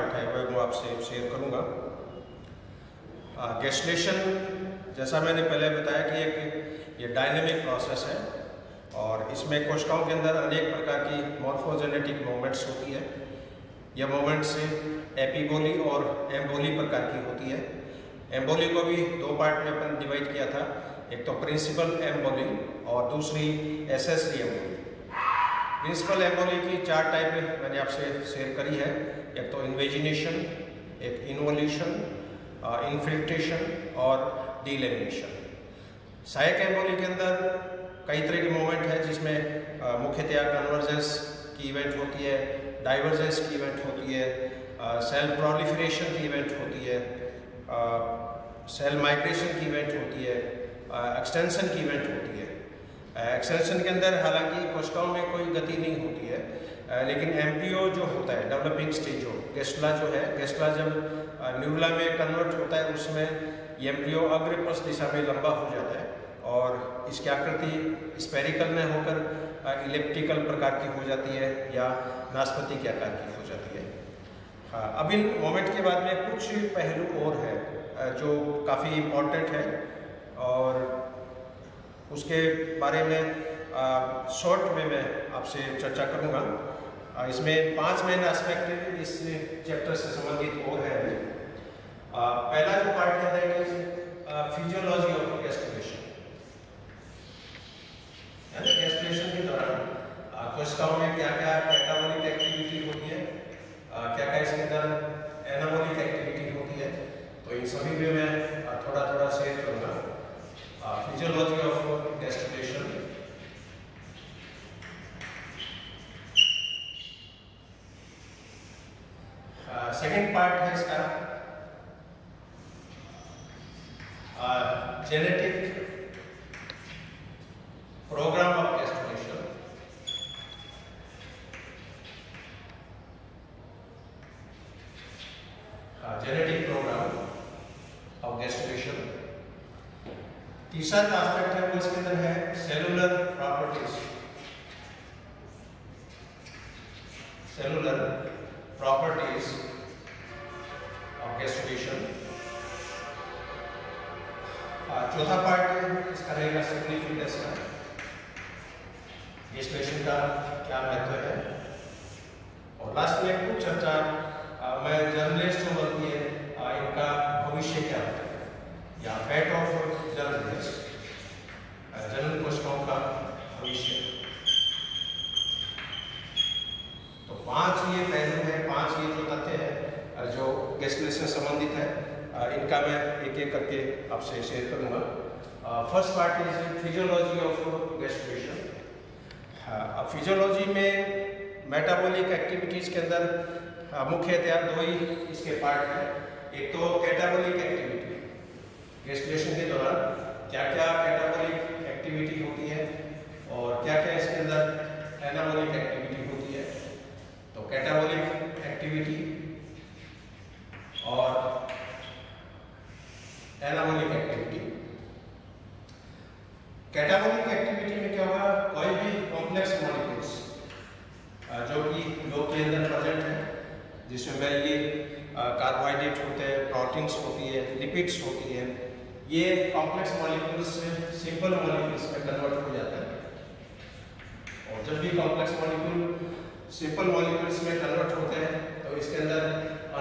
Part है वो आपसे शेयर करूँगा। गैस्ट्रेशन, जैसा मैंने पहले बताया कि ये डायनेमिक प्रोसेस है और इसमें कोशिकाओं के अंदर अनेक प्रकार की मॉर्फोजेनेटिक मूवमेंट्स होती है। यह मूवमेंट्स एपिबोली और एम्बोली प्रकार की होती है। एम्बोली को भी दो पार्ट में अपन डिवाइड किया था, एक तो प्रिंसिपल एम्बोली और दूसरी एसेसरी एम्बोली। प्रिंसिपल एम्बोली की 4 टाइप मैंने आपसे शेयर करी है, एक तो इन्वेजिनेशन, एक इन्वोल्यूशन, इन्फिल्ट्रेशन और डीलेमिनेशन। सहायक एम्बोली के अंदर कई तरह के मूवमेंट है, जिसमें मुख्यतया कन्वर्जेंस की इवेंट होती है, डाइवर्जेंस की इवेंट होती है, सेल प्रोलिफरेशन की इवेंट होती है, सेल माइग्रेशन की इवेंट होती है, एक्सटेंशन की इवेंट होती है। एक्सटेंशन के अंदर हालांकि कोशिकाओं में कोई गति नहीं होती है, लेकिन एम्ब्रियो जो होता है, डेवलपिंग स्टेज हो, गेस्टुला जो है, गेस्टुला जब न्यूला में कन्वर्ट होता है उसमें एम्ब्रियो अग्रपथ दिशा में लंबा हो जाता है और इसकी आकृति स्फेरिकल में होकर इलिप्टिकल प्रकार की हो जाती है या नाशपाती के आकार की हो जाती है। हाँ, अब इन मोमेंट के बाद में कुछ पहलू और है जो काफ़ी इम्पोर्टेंट है और उसके बारे में शॉर्ट में मैं आपसे चर्चा करूँगा। इसमें 5 मेन एस्पेक्ट इस चैप्टर से संबंधित और है। पहला जो पार्ट है that is physiology of gastrulation. Gestation के दौरान कोशिकाओं में क्या क्या कैटाबॉलिक एक्टिविटी होती है, क्या क्या इसके अंदर एनाबॉलिक एक्टिविटी होती है, तो इन सभी में मैं थोड़ा थोड़ा शेयर करूँगा। Physiology of gastrulation, second part है इसका genetic program of gastrulation. Genetic program of gastrulation. तीसरा जो एस्पेक्ट है वो इसके अंदर है cellular properties. Cellular properties of gastrulation. चौथा पार्ट इसका रहेगा सिग्निफिकेंस का, गैस्ट्रेशन का क्या महत्व है, और लास्ट में कुछ चर्चा मैं जर्नलिस्ट जो बनती है इनका भविष्य क्या है या फेट ऑफ जर्नलिस्ट, जनरल कोशिकाओं का भविष्य। तो 5 ये पहलू है, 5 ये जो तथ्य है जो गैस्ट्रेशन से संबंधित है, इनका मैं एक एक करके आपसे शेयर करूंगा। First part is physiology of gestation. Physiology में मेटाबॉलिक एक्टिविटीज के अंदर मुख्यतया 2 ही इसके पार्ट हैं। एक तो कैटाबॉलिक एक्टिविटी, गैस्ट्रेशन के दौरान क्या क्या कैटाबॉलिक एक्टिविटी होती है और क्या क्या इसके अंदर एनाबॉलिक एक्टिविटी होती है। तो कैटाबॉलिक एक्टिविटी और एनाबॉलिक एक्टिविटी। कैटाबॉलिक एक्टिविटी में क्या होगा, कोई भी कॉम्प्लेक्स मॉलिक्यूल्स जो कि लोग के अंदर प्रेजेंट है, जिसमें ये कार्बोहाइड्रेट होते हैं, प्रोटीन्स होती है, लिपिड्स होती है, ये कॉम्प्लेक्स मॉलिक्यूल्स से सिंपल मॉलिक्यूल्स में कन्वर्ट हो जाता है। और जब भी कॉम्प्लेक्स मॉलिक्यूल सिंपल मॉलिक्यूल्स में कन्वर्ट होते हैं तो इसके अंदर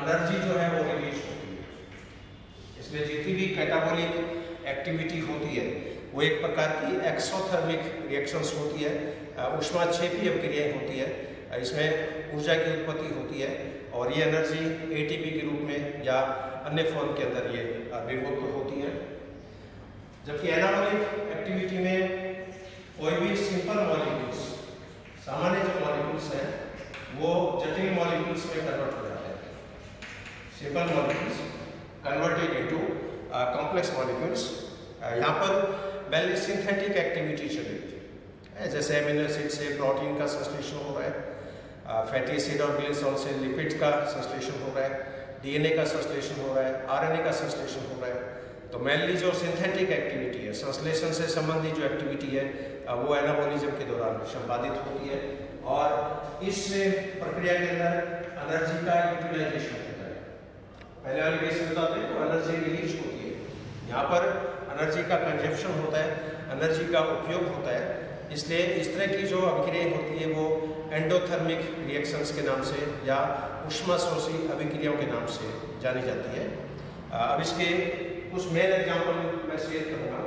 एनर्जी जो है वो रिलीज होती है। इसलिए जितनी भी कैटाबॉलिक एक्टिविटी होती है वो एक प्रकार की एक्सोथर्मिक रिएक्शंस होती है, ऊष्माक्षेपीय क्रियाएं होती है, इसमें ऊर्जा की उत्पत्ति होती है और ये एनर्जी एटीपी के रूप में या अन्य फॉर्म के अंदर ये विभक्त होती है। जबकि एनाबॉलिक एक्टिविटी में कोई भी सिंपल मॉलिक्यूल्स, सामान्य जो मॉलिक्यूल्स हैं वो जटिल मॉलिक्यूल्स में कन्वर्ट हो जाते हैं। Simple molecules converted into complex molecules. यहाँ पर पहले सिंथेटिक एक्टिविटी चली है, जैसे एमिनो एसिड से प्रोटीन का संश्लेषण हो रहा है, फैटी एसिड और ग्लिसरॉल से लिपिड का संश्लेषण हो रहा है, डीएनए का संश्लेषण हो रहा है, आरएनए का संश्लेषण हो रहा है। तो मेनली जो सिंथेटिक एक्टिविटी है, संश्लेषण से संबंधित जो एक्टिविटी है वो एनाबॉलिज्म के दौरान संपादित होती है और इस प्रक्रिया के अंदर एनर्जी का यूटिलाइजेशन होता है। पहले वाले केस में बताते हैं तो एनर्जी रिलीज होती है, यहाँ पर एनर्जी का कंजप्शन होता है, एनर्जी का उपयोग होता है। इसलिए इस तरह की जो अभिक्रिया होती है वो एंडोथर्मिक रिएक्शंस के नाम से या ऊष्माशोषी अभिक्रियाओं के नाम से जानी जाती है। अब इसके कुछ मेन एग्जाम्पल मैं शेयर करूँगा।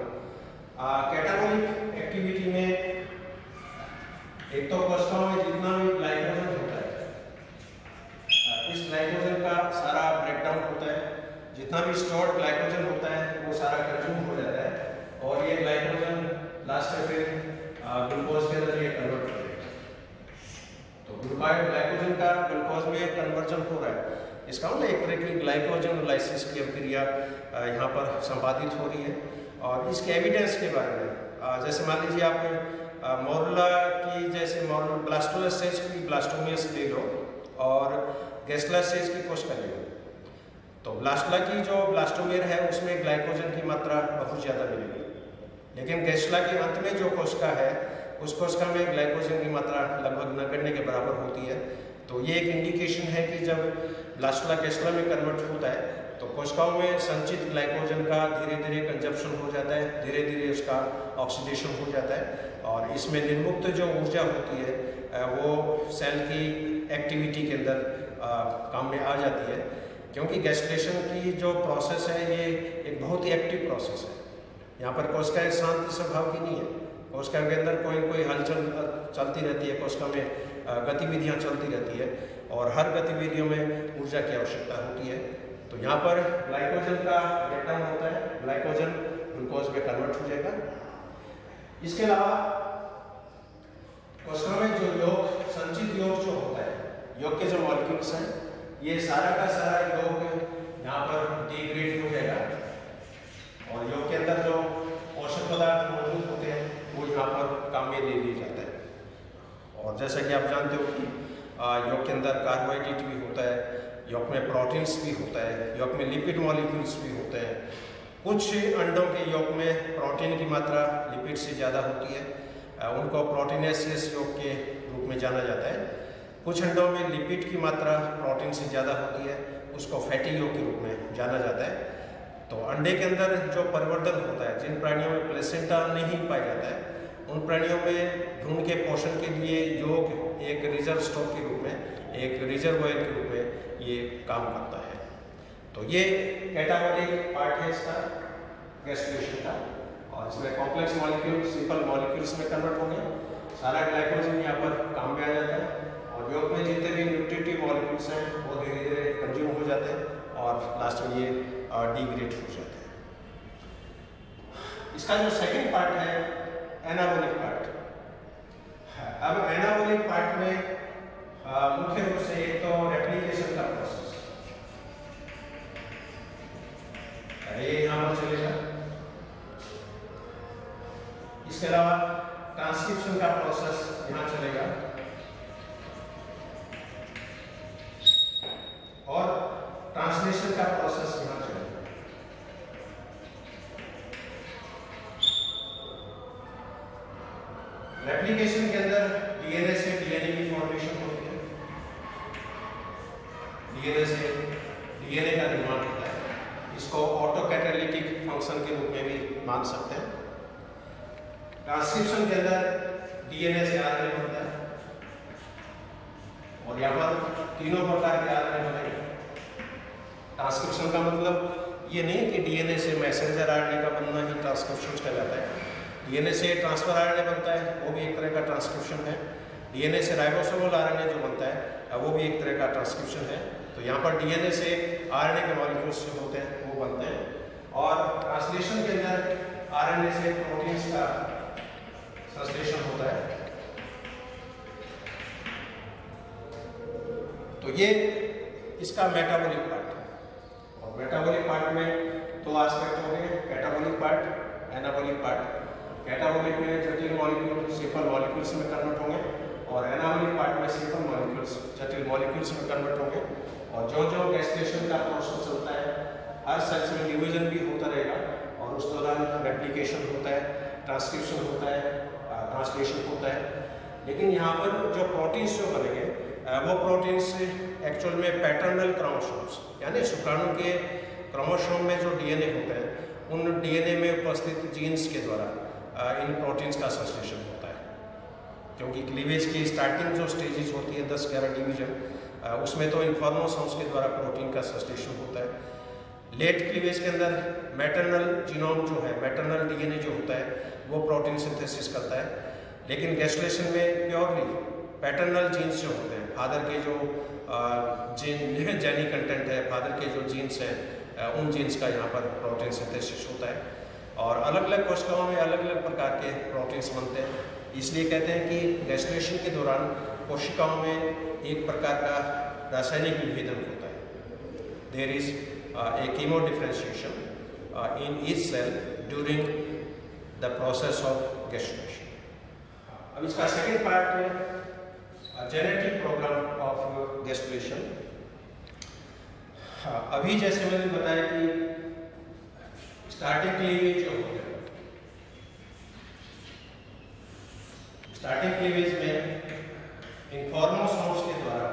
कैटाबोलिक एक्टिविटी में एक तो कोशिकाओं में जितना भी ग्लाइकोजन होता है, इस ग्लाइकोजन का सारा ब्रेकडाउन होता है, जितना भी स्टोर्ड ग्लाइकोजन होता है वो सारा कंज्यूम हो जाता है और ये ग्लाइकोजन लास्ट में फिर ग्लूकोज के अंदर ये कन्वर्ट हो जाएगा। तो ग्लाइकोजन का ग्लूकोज में कन्वर्जन हो रहा है, इसका मतलब एक तरह की ग्लाइकोजनोलाइसिस की प्रक्रिया यहाँ पर संपादित हो रही है। और इसके एविडेंस के बारे में जैसे मान लीजिए आप मोरुला की जैसे ब्लास्टोला स्टेज की ब्लास्टोमियस ले लो और गैस्ट्रोला स्टेज की कोशिका ले लो, तो ब्लास्टोला की जो ब्लास्टोमियर है उसमें ग्लाइकोजन की मात्रा बहुत ज़्यादा मिलेगी, लेकिन गैस्ट्रोला के अंत में जो कोशिका है उस कोशिका में ग्लाइकोजन की मात्रा लगभग नगण्य के बराबर होती है। तो ये एक इंडिकेशन है कि जब ब्लास्टोला गैस्ट्रोला में कन्वर्ट होता है तो कोशिकाओं में संचित ग्लाइकोजन का धीरे धीरे कंजप्शन हो जाता है, धीरे धीरे उसका ऑक्सीडेशन हो जाता है और इसमें निर्मुक्त जो ऊर्जा होती है वो सेल की एक्टिविटी के अंदर काम में आ जाती है। क्योंकि गैस्ट्रेशन की जो प्रोसेस है ये एक बहुत ही एक्टिव प्रोसेस है। यहाँ पर कोशिकाएं शांत स्वभाव की नहीं है, कोशिका के अंदर कोई कोई हलचल चलती रहती है, कोशिका में गतिविधियाँ चलती रहती है और हर गतिविधियों में ऊर्जा की आवश्यकता होती है। तो यहाँ पर ग्लाइकोजन का ब्रेकडाउन होता है, ग्लाइकोजन ग्लूकोज में कन्वर्ट हो जाएगा। इसके अलावा कोशिका में जो योग संचित योग जो होता है, योग के जो मॉलिक्यूल्स हैं ये सारा का सारा योग यहाँ पर डिग्रेड हो जाएगा और योग के अंदर जो पोषक पदार्थ मौजूद होते हैं वो यहाँ पर काम में ले लिए जाते हैं। और जैसा कि आप जानते हो कि योग के अंदर कार्बोहाइड्रेट भी होता है, योग में प्रोटीन्स भी होता है, योग में लिपिड मॉलिक्यूल्स भी होते हैं। कुछ अंडों के योग में प्रोटीन की मात्रा लिपिड से ज़्यादा होती है, उनको प्रोटीनेसियस योग के रूप में जाना जाता है। कुछ अंडों में लिपिड की मात्रा प्रोटीन से ज़्यादा होती है, उसको फैटी योग के रूप में जाना जाता है। तो अंडे के अंदर जो परिवर्तन होता है, जिन प्राणियों में प्लेसेंटा नहीं पाया जाता है उन प्राणियों में भ्रूण के पोषण के लिए योग एक रिजर्व स्टॉक के रूप में, एक रिजर्वोयर के रूप में ये काम करता है। तो ये कैटाबोलिक पार्ट है इसका गैस्ट्रेशन का और इसमें कॉम्प्लेक्स मॉलिक्यूल सिंपल मॉलिक्यूल्स में कन्वर्ट होंगे, सारा ग्लाइकोजन यहाँ पर काम में आ जाता है और योग में जितने भी न्यूट्रिटिव मॉलिक्यूल्स हैं वो धीरे धीरे कंज्यूम हो जाते हैं और लास्ट में ये डिग्रेड हो जाते हैं। इसका जो सेकंड पार्ट है एनाबोलिक पार्ट। अब एनाबोलिक पार्ट में मुख्य रूप से एक तो रेप्लिकेशन का प्रोसेस ये यहाँ पर चलेगा, इसके अलावा ट्रांसक्रिप्शन का प्रोसेस यहाँ चलेगा और ट्रांसलेशन का प्रोसेस यहाँ चलेगा। रेप्लिकेशन के अंदर डीएनए से डीएनए की फॉर्मेशन होती है, डीएनए से डीएनए का निर्माण होता है, इसको ऑटोकैटालिटिक फंक्शन के रूप में भी मान सकते हैं। ट्रांसक्रिप्शन के अंदर डीएनए से आरएनए बनता है और यहाँ पर तीनों प्रकार के आरएनए बनेंगे। ट्रांसक्रिप्शन का मतलब ये नहीं कि डीएनए से मैसेंजर आरएनए का बनना ही ट्रांसक्रिप्शन कहलाता है। डीएनए से ट्रांसफर आरएनए बनता है, वो भी एक तरह का ट्रांसक्रिप्शन है। डीएनए से राइबोसोमल आरएनए जो बनता है वो भी एक तरह का ट्रांसक्रिप्शन है। तो यहाँ पर डीएनए से आरएनए के मॉलिक्यूल्स जो होते हैं वो बनते हैं और ट्रांसलेशन के अंदर आरएनए से प्रोटीन्स का ट्रांसलेशन होता है। तो ये इसका मेटाबॉलिक पार्ट है और मेटाबॉलिक पार्ट में दो एस्पेक्ट होंगे, catabolic part, anabolic part. Catabolic में जटिल मॉलिक्यूल सिंपल मॉलिक्यूल्स में कन्वर्ट होंगे और एनाबॉलिक पार्ट में सिंपल मॉलिक्यूल्स जटिल मॉलिक्यूल्स में कन्वर्ट होंगे। और जो जो गैस्ट्रेशन का प्रोसेस चलता है हर सेल्स में डिवीजन भी होता रहेगा और उस दौरान रेप्लिकेशन होता है, ट्रांसक्रिप्शन होता है, ट्रांसलेशन होता है। लेकिन यहाँ पर जो प्रोटीन्स जो बनेंगे वो प्रोटीन्स एक्चुअल में पैटर्नल क्रोमोसोम्स, यानी शुक्राणु के क्रोमोसोम में जो डीएनए होते हैं, उन डीएनए में उपस्थित जीन्स के द्वारा इन प्रोटीन्स का संश्लेषण होता है। क्योंकि क्लीवेज की स्टार्टिंग जो स्टेजेस होती है 10-11 डिवीजन, उसमें तो इन्फॉर्मोसोम्स के द्वारा प्रोटीन का संश्लेषण होता है। लेट क्लीवेज के अंदर मैटरनल जीनोम जो है, मैटरनल डीएनए जो होता है, वो प्रोटीन सिंथेसिस करता है। लेकिन गैस्ट्रेशन में प्योरली पैटर्नल जीन्स जो होते हैं, फादर के जो जेनी कंटेंट है, फादर के जो जीन्स हैं, उन जीन्स का यहाँ पर प्रोटीन सिंथेसिस होता है। और अलग अलग कोशिकाओं में अलग अलग प्रकार के प्रोटीन्स बनते हैं। इसलिए कहते हैं कि गैस्ट्रेशन के दौरान कोशिकाओं में एक प्रकार का रासायनिक विभेदन होता है। There is a chemo differentiation in each cell during the process of gastrulation. अब इसका सेकेंड पार्ट है जेनेटिक प्रोग्राम ऑफ गैस्ट्रेशन। अभी जैसे मैंने बताया कि स्टार्टिंग क्लीवेज जो होता है, स्टार्टिंग क्लीवेज में इन्फॉर्मोसोम्स के द्वारा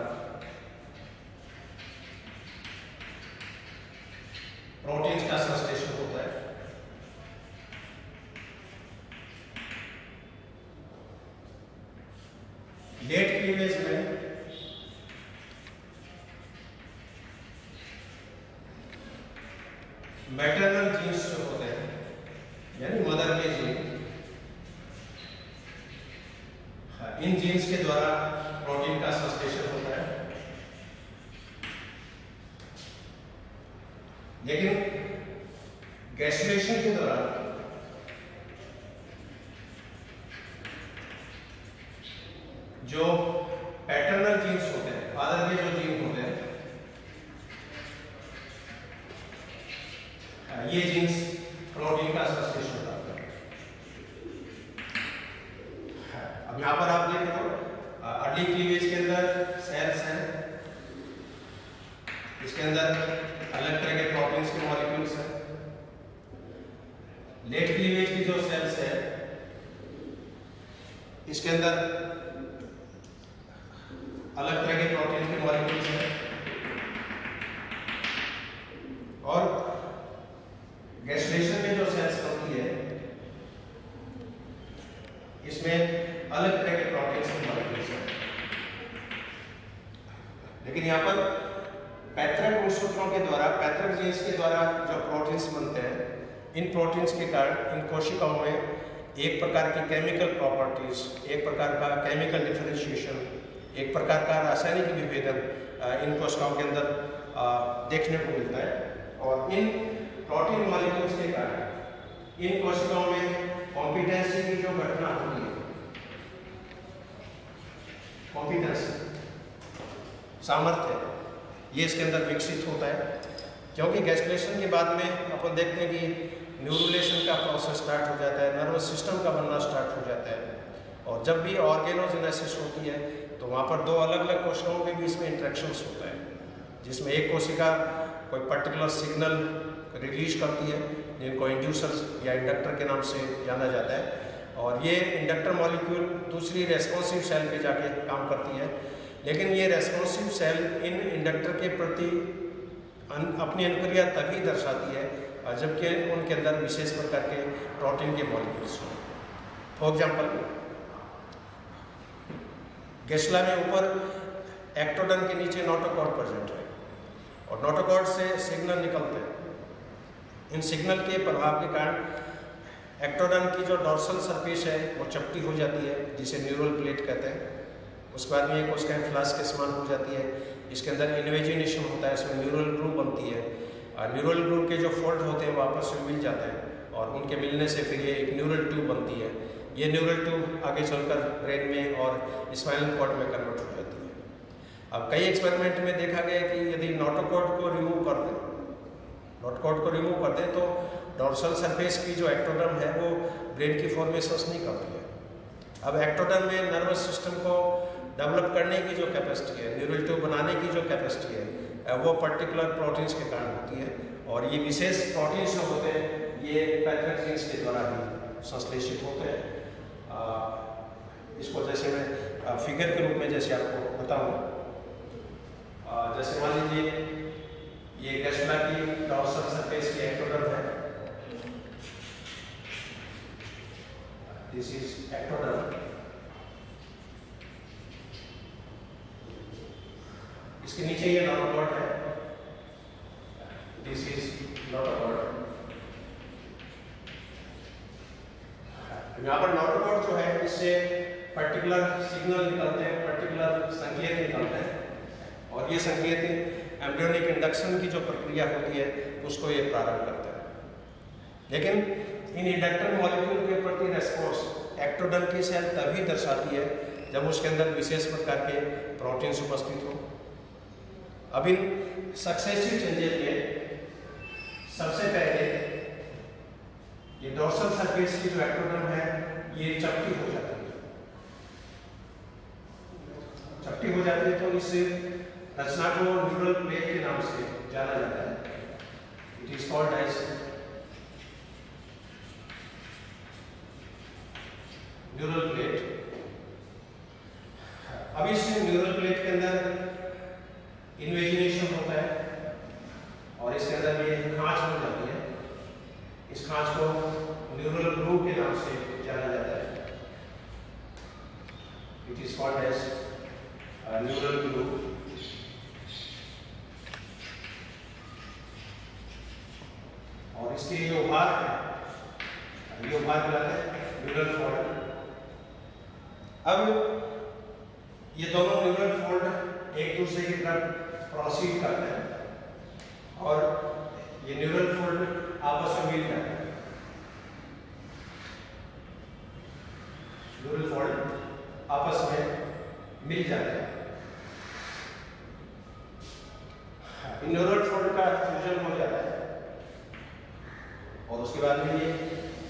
प्रोटीन्स का संश्लेषण होता है। लेट क्लीवेज में मैटरनल जीन्स जो होते हैं, यानी मदर के जीन, इन जीन्स के द्वारा प्रोटीन का संश्लेषण होता है। लेकिन गैस्ट्रेशन के दौरान जो पैटर्नल जीन्स होते हैं, फादर के जो जीन होते हैं, ये जीन्स प्रोटीन का संश्लेषण करते हैं। अब यहाँ पर आप देख रहे हो अर्ली क्लीवेज के अंदर सेल्स हैं, इसके अंदर अलग तरह के प्रोटीन्स के मॉलिक्यूल्स हैं। लेट क्लीवेज की जो सेल्स है, इसके अंदर अलग तरह के प्रोटीन के मॉलिक्यूल्स हैं। और गैस्ट्रेशन में जो सेल्स बनती है, इसमें अलग तरह के प्रोटीन्स के मॉलिक्यूल्स हैं। लेकिन यहाँ पर पैतृक गुणसूत्रों के द्वारा, पैतृक जीन्स के द्वारा जो प्रोटीन्स बनते हैं, इन प्रोटीन्स के कारण इन कोशिकाओं में एक प्रकार की केमिकल प्रॉपर्टीज, एक प्रकार का केमिकल डिफरेंशिएशन, एक प्रकार का रासायनिक विभेदन इन कोशिकाओं के अंदर देखने को मिलता है। और इन प्रोटीन मॉलिक्यूल्स के कारण इन कोशिकाओं में कॉम्पिटेंसी की जो घटना होती है, कॉम्पिटेंसी, सामर्थ्य, ये इसके अंदर विकसित होता है। क्योंकि गैस्ट्रेशन के बाद में अपन देखते हैं कि न्यूरुलेशन का प्रोसेस स्टार्ट हो जाता है, नर्वस सिस्टम का बनना स्टार्ट हो जाता है। और जब भी ऑर्गेनोजेनेसिस होती है तो वहाँ पर दो अलग अलग कोशिकाओं के बीच में इंटरेक्शंस होता है, जिसमें एक कोशिका कोई पर्टिकुलर सिग्नल रिलीज करती है, जिनको इंड्यूसर्स या इंडक्टर के नाम से जाना जाता है। और ये इंडक्टर मॉलिक्यूल दूसरी रेस्पॉन्सिव सेल पे जाके काम करती है। लेकिन ये रेस्पॉन्सिव सेल इन इंडक्टर के प्रति अपनी अनुक्रिया तभी दर्शाती है जबकि उनके अंदर विशेष प्रकार के प्रोटीन के मॉलिक्यूल्स हों। फॉर एग्जाम्पल, गेस्ला में ऊपर एक्टोडर्म के नीचे नोटोकॉर्ड प्रेजेंट है और नोटोकॉर्ड से सिग्नल निकलते हैं। इन सिग्नल के प्रभाव के कारण एक्टोडर्म की जो डॉर्सल सरफेस है वो चपटी हो जाती है, जिसे न्यूरल प्लेट कहते हैं। उसके बाद में कोशिका फ्लास्क के समान हो जाती है। इसके अंदर इन्वेजिनेशन होता है, इसमें न्यूरल ग्रूव बनती है। न्यूरल ग्रूव के जो फोल्ड होते हैं वो आपस में मिल जाते हैं और उनके मिलने से फिर ये एक न्यूरल ट्यूब बनती है। ये न्यूरल ट्यूब आगे चलकर ब्रेन में और स्पाइनल कॉर्ड में कन्वर्ट हो जाती है। अब कई एक्सपेरिमेंट में देखा गया कि यदि नोटोकॉर्ड को रिमूव कर दें, नोटोकॉर्ड को रिमूव कर दें तो डॉर्सल सरफेस की जो एक्टोडर्म है वो ब्रेन की फॉर्मेशंस नहीं करती है। अब एक्टोडर्म में नर्वस सिस्टम को डेवलप करने की जो कैपेसिटी है, न्यूरल ट्यूब बनाने की जो कैपेसिटी है, वो पर्टिकुलर प्रोटीन्स के कारण होती है। और ये विशेष प्रोटीन्स जो होते हैं ये पैतृक जीन्स के द्वारा ही संश्लेषित होते हैं। इसको जैसे मैं फिगर के रूप में जैसे आपको बताऊँ, जैसे मान लीजिए ये गैस्ट्रा की डॉर्सल सरफेस की एक्टोडर्म है, दिस इज एक्टोडर्म। इसके नीचे ये नोटोकॉर्ड है, दिस इज नोटोकॉर्ड। यहाँ पर नोटोकॉर्ड जो है इससे पर्टिकुलर सिग्नल निकलते हैं, पर्टिकुलर संकेत निकलते हैं, और ये संकेत एम्ब्रियोनिक इंडक्शन की जो प्रक्रिया होती है उसको ये प्रारंभ करता है। लेकिन इन इंडक्टर मॉलिक्यूल के प्रति रेस्पॉन्स एक्टोडर्म की सेल तभी दर्शाती है जब उसके अंदर विशेष प्रकार के प्रोटीन्स उपस्थित हो। अब इन सक्सेसिव चेंजेस में सबसे पहले ये डोर्सल सरफेस की जो एक्टोडर्म है ये चपटी हो जाती है, चपटी हो जाती है, तो इस रचना को न्यूरल प्लेट के नाम से जाना जाता है। It is called as neural plate. अब इस न्यूरल प्लेट के अंदर इन्वेजिनेशन होता है और इसके अंदर ये खांच हो जाती है। इस खांच को न्यूरल ग्रूव के नाम से जाना जाता है। It is called as neural groove. और इसके जो भाग है ये भाग कहलाते हैं न्यूरल फोल्ड। अब ये दोनों न्यूरल फोल्ड एक दूसरे की तरफ प्रोसीड करते हैं और ये न्यूरल फोल्ड आपस में मिल जाते हैं। न्यूरल फोल्ड आपस में मिल जाते हैं। इन न्यूरल फोल्ड का फ्यूजन हो जाता है और उसके बाद में ये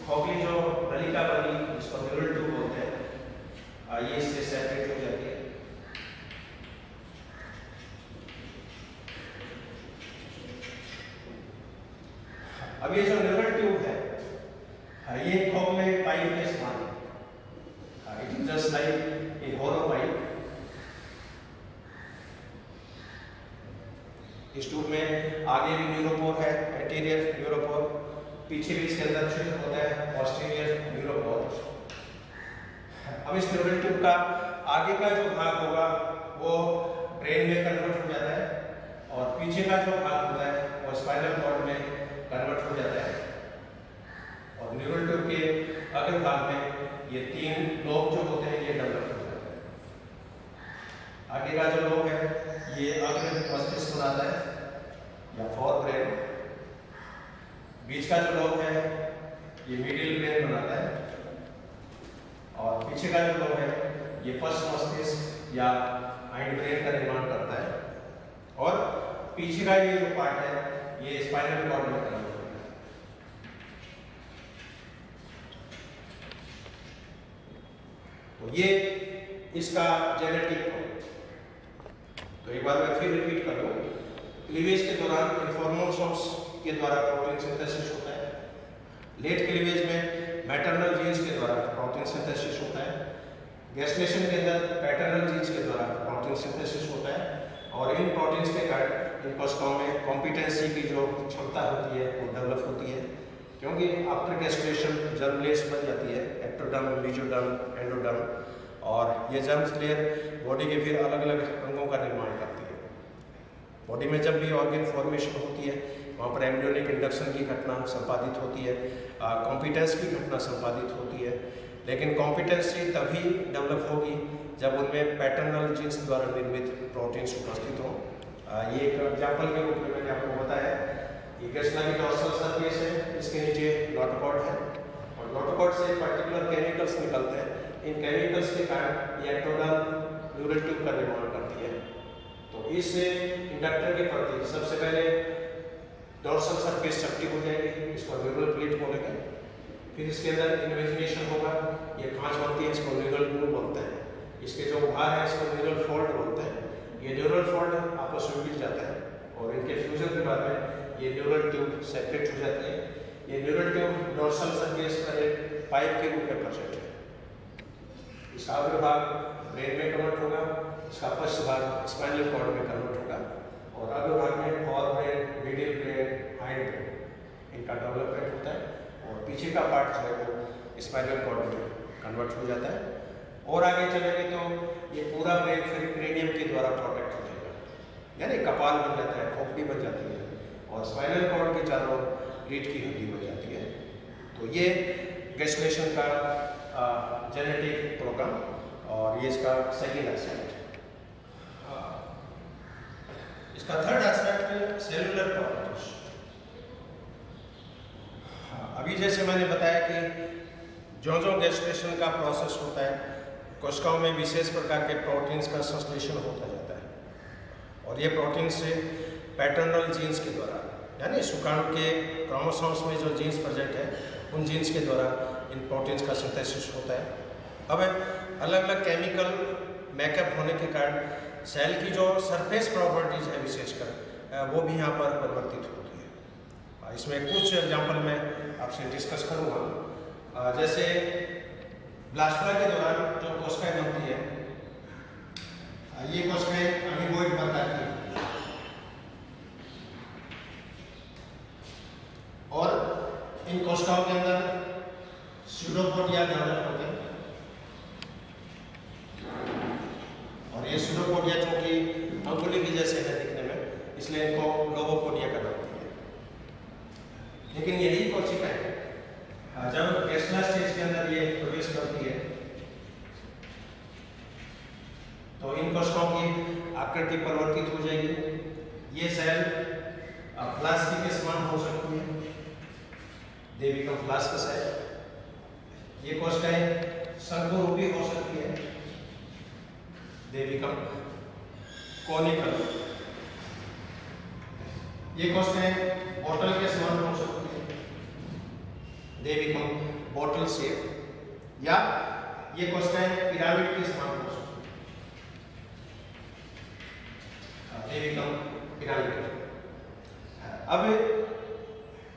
खोखली जो नलिका बनी जिसको न्यूरल ट्यूब बोलते हैं ये इससे सेपरेट हो जाती है। अब ये जो न्यूरल ट्यूब है ये खोखले पाइप के समान है। It is just like a hollow pipe. इस ट्यूब में आगे भी न्यूरोपोर है, एंटीरियर न्यूरोपोर, पीछे भी इसके अंदर छेद होता है, पोस्टीरियर न्यूरोपोर। अब इस न्यूरल ट्यूब का आगे का जो भाग होगा वो ब्रेन में कन्वर्ट हो जाता है और पीछे का जो भाग होता है वो स्पाइनल कॉर्ड में कन्वर्ट हो जाता है। और न्यूरल ट्यूब के अगले भाग में ये तीन लोब जो होते हैं ये डेवलप हो जाते हैं। आगे का जो लोब है ये अग्र मस्तिष्क बनाता है या फोर ब्रेन। बीच का जो लोब है ये मिडिल ब्रेन बनाता है और पीछे का जो लोब है ये पश्च मस्तिष्क या हाइंड ब्रेन का निर्माण करता है और पीछे का ये जो पार्ट है ये स्पाइनल कॉर्ड में कन्वर्ट होता है। तो ये इसका जेनेटिक कोड। तो एक बार मैं फिर रिपीट कर दूं, क्लीवेज के दौरान इन्फॉर्मोसोम्स के द्वारा प्रोटीन सिंथेसिस होता है। लेट क्लीवेज में मैटरनल जीन्स के द्वारा प्रोटीन सिंथेसिस होता है। गैस्ट्रेशन के अंदर पैटर्नल जीन्स के द्वारा प्रोटीन सिंथेसिस होता है और इन प्रोटीन्स के कारण इन कोशिकाओं में कॉम्पिटेंसी की जो क्षमता होती है वो डेवलप होती है, क्योंकि आफ्टर गैस्ट्रेशन जर्म लेयर्स बन जाती है, एक्टोडर्म, मेसोडर्म, एंडोडर्म, और ये जर्म लेयर बॉडी के फिर अलग अलग अंगों का निर्माण करती है। बॉडी में जब भी ऑर्गन फॉर्मेशन होती है वहाँ पर एम्ब्रियोनिक इंडक्शन की घटना संपादित होती है, कॉम्पिटेंस की घटना संपादित होती है। लेकिन कॉम्पिटेंसी तभी डेवलप होगी जब उनमें पैटर्नल जीन्स द्वारा निर्मित प्रोटीन्स उपस्थित हों। ये एक एग्जाम्पल के रूप में मैंने आपको बताया। ये गैस्ट्रा की डोर्सल सरफेस है, इसके नीचे नोटोकॉर्ड है और नोटोकॉर्ड से पर्टिकुलर केमिकल्स निकलते हैं। इन केमिकल्स के कारण ये एक्टोडर्म न्यूरल ट्यूब का निर्माण करती है। तो इस इंडक्टर के प्रति सबसे पहले डोर्सल सरफेस चपटी हो जाएगी, इसको न्यूरल प्लेट बोलेंगे। फिर इसके अंदर इन्वेजिनेशन होगा, ये खांच बनती है, इसको न्यूरल ग्रूव बोलते हैं। इसके जो भाग है इसको न्यूरल फोल्ड बोलते हैं। ये न्यूरल फोल्ड आपस में मिल जाता है और इनके फ्यूजन के बाद में ये न्यूरल ट्यूब सेपरेट हो जाती है। ये न्यूरल ट्यूब डोर्सल सरफेस का एक पाइप के रूप में प्रेजेंट है। इसका अग्र भाग ब्रेन में कन्वर्ट होगा, इसका पश्च भाग स्पाइनल कॉर्ड में कन्वर्ट होगा और अग्रभाग में for brain, middle brain, hind brain, इनका डेवलपमेंट होता है और पीछे का पार्ट जो है वो स्पाइनल कॉर्ड में कन्वर्ट हो जाता है। और आगे चलेंगे तो ये पूरा ब्रेन फिर क्रेनियम के द्वारा प्रोटेक्ट हो जाएगा, यानी कपाल बन जाता है, खोपड़ी बन जाती है और स्पाइनल कॉर्ड के चारों रीढ़ की हड्डी बन जाती है। तो ये गेस्टेशन का जेनेटिक प्रोग्राम और ये इसका सेकेंड एस्पेक्ट। इसका थर्ड एस्पेक्ट है सेलुलर प्रॉपर्टीज। अभी जैसे मैंने बताया कि जो गेस्टेशन का प्रोसेस होता है, कोशिकाओं में विशेष प्रकार के प्रोटीन्स का संश्लेषण होता जाता है और ये प्रोटीन से पैटर्नल जीन्स के द्वारा, यानी शुक्राणु के क्रोमोसोम्स में जो जीन्स प्रेजेंट है उन जीन्स के द्वारा इन प्रोटीन्स का सिंथेसिस होता है। अब अलग अलग केमिकल मेकअप होने के कारण सेल की जो सरफेस प्रॉपर्टीज है विशेषकर वो भी यहाँ पर परिवर्तित होती है। इसमें कुछ एग्जाम्पल मैं आपसे डिस्कस करूँगा। जैसे ब्लास्टोमा के दौरान जो कोशिकाएं बनती है, ये कोशिकाएं अमीबॉइड प्रकार की और इन कोशिकाओं के अंदर स्यूडोपोडिया डेवलप होते हैं और ये स्यूडोपोडिया चूंकि अंगुली के जैसे है दिखने में, इसलिए इनको लोबोपोडिया का नाम दिया। लेकिन यही कोशिकाएं जब गेस्ला स्टेज के अंदर ये प्रवेश करती है तो इन कोशिकाओं की आकृति परिवर्तित हो जाएगी। ये सेल फ्लास्क के समान हो सकती है, दे बिकम फ्लास्क सेल। ये कोशिकाएं शंकुरूपी हो सकती है, दे बिकम कोनिकल। ये कोशिकाएं बॉटल के समान हो सकती है, दे बिकम बॉटल शेप। या ये कोशिकाएं पिरामिड के समान हो सकती है, दे बिकम पिरामिड। अब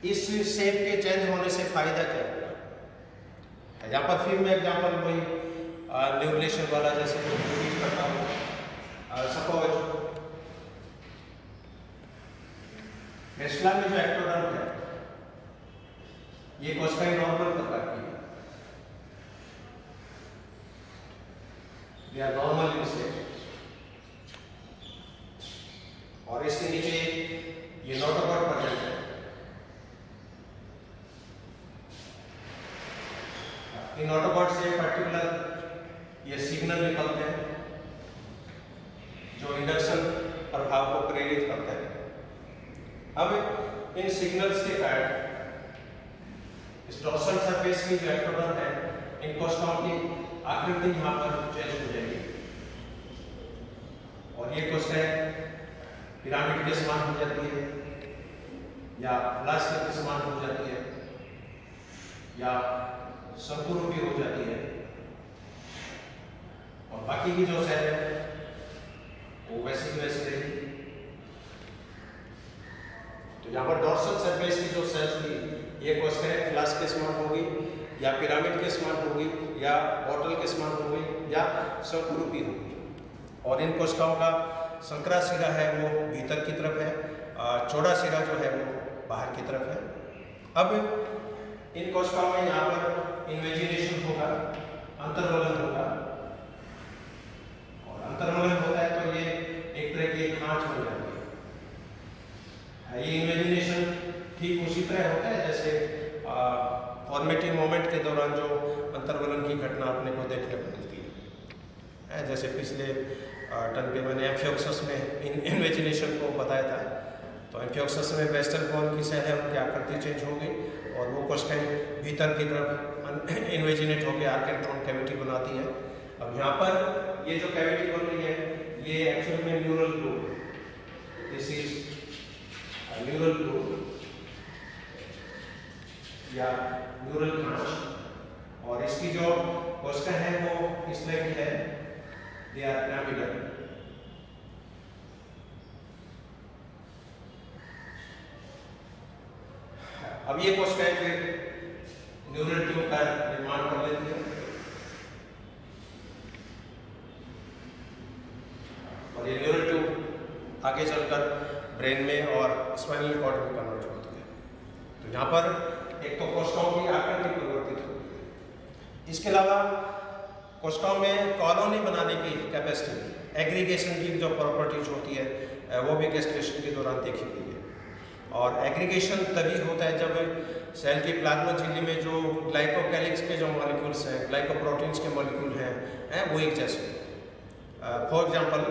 इस शेप के चेंज होने से फायदा क्या होगा? यहाँ पर फिर मैं एग्जाम्पल वही न्यूक्लिएशन वाला जैसे यूज करता हूँ। सपोज गेस्ला में जो एक्टोडर्म है, ये कोशिकाएं नॉर्मल प्रकार की है, they are normal in shape. और इसके नीचे ये नोटोकॉर्ड प्रेजेंट है। इन नोटोकॉर्ड से पर्टिकुलर ये सिग्नल निकलते हैं जो इंडक्शन प्रभाव को प्रेरित करते हैं। अब इन सिग्नल्स के कारण इस डोर्सल सरफेस की जो एक्टोडर्म है, इन कोशिकाओं की आकृति यहाँ पर चेंज हो जाएगी और ये कोशिकाएं पिरामिड के समान हो जाती है या फ्लास्क के समान हो जाती है या शंकुरूपी हो जाती है और बाकी की जो सेल है वो वैसे की वैसे रहेगी। तो यहाँ पर डोर्सल सरफेस की जो सेल्स थी, ये कोशिकाएं फ्लास्क के समान होगी या पिरामिड के समान होगी या बॉटल के समान होगी या शंकुरूपी होगी। और इन कोशिकाओं का संकरा सिरा है वो भीतर की तरफ है, चौड़ा सिरा जो है वो बाहर की तरफ है। अब इन कोशिकाओं में यहाँ पर इन्वेजिनेशन होगा, अंतर्वलन होगा और अंतर्वलन होता है तो ये एक तरह की खांच बन जाती है। ये इन्वेजिनेशन ठीक उसी तरह होता है जैसे फॉर्मेटिव मोमेंट के दौरान जो अंतर्वलन की घटना अपने को देखने को मिलती है। जैसे पिछले टर्न पे मैंने एम्फियोक्सस में इन्वेजिनेशन को बताया था, तो एम्फियोक्सस में वेस्टर्न बोन की सेल है, उनकी आकृति चेंज हो गई और वो कोशिकाएं भीतर की तरफ इन्वेजिनेट होकर आर्केंट्रॉन कैविटी बनाती है। अब यहाँ पर ये जो कैविटी बन रही है ये एक्चुअल में neural groove, this is neural groove या न्यूरल खांच और इसकी जो कोशिका है वो इस तरह की है, दे आर पिरामिडल। अब ये कोशिकाएं फिर न्यूरल ट्यूब का निर्माण कर लेती है और ये न्यूरल ट्यूब आगे चलकर ब्रेन में और स्पाइनल कॉर्ड में कन्वर्ट होती है। तो यहाँ पर एक तो कोशिकाओं की आकृति परिवर्तित होती है। इसके अलावा कोशिकाओं में कॉलोनी बनाने की कैपेसिटी, एग्रीगेशन की जो प्रॉपर्टीज होती है वो भी गेस्टेशन के दौरान देखी गई है। और एग्रीगेशन तभी होता है जब सेल की प्लाज्मा झिल्ली में जो ग्लाइकोकैलिक्स के जो मॉलिक्यूल्स हैं, ग्लाइकोप्रोटीन्स के मॉलिक्यूल हैं वो एक जैसे। फॉर एग्जांपल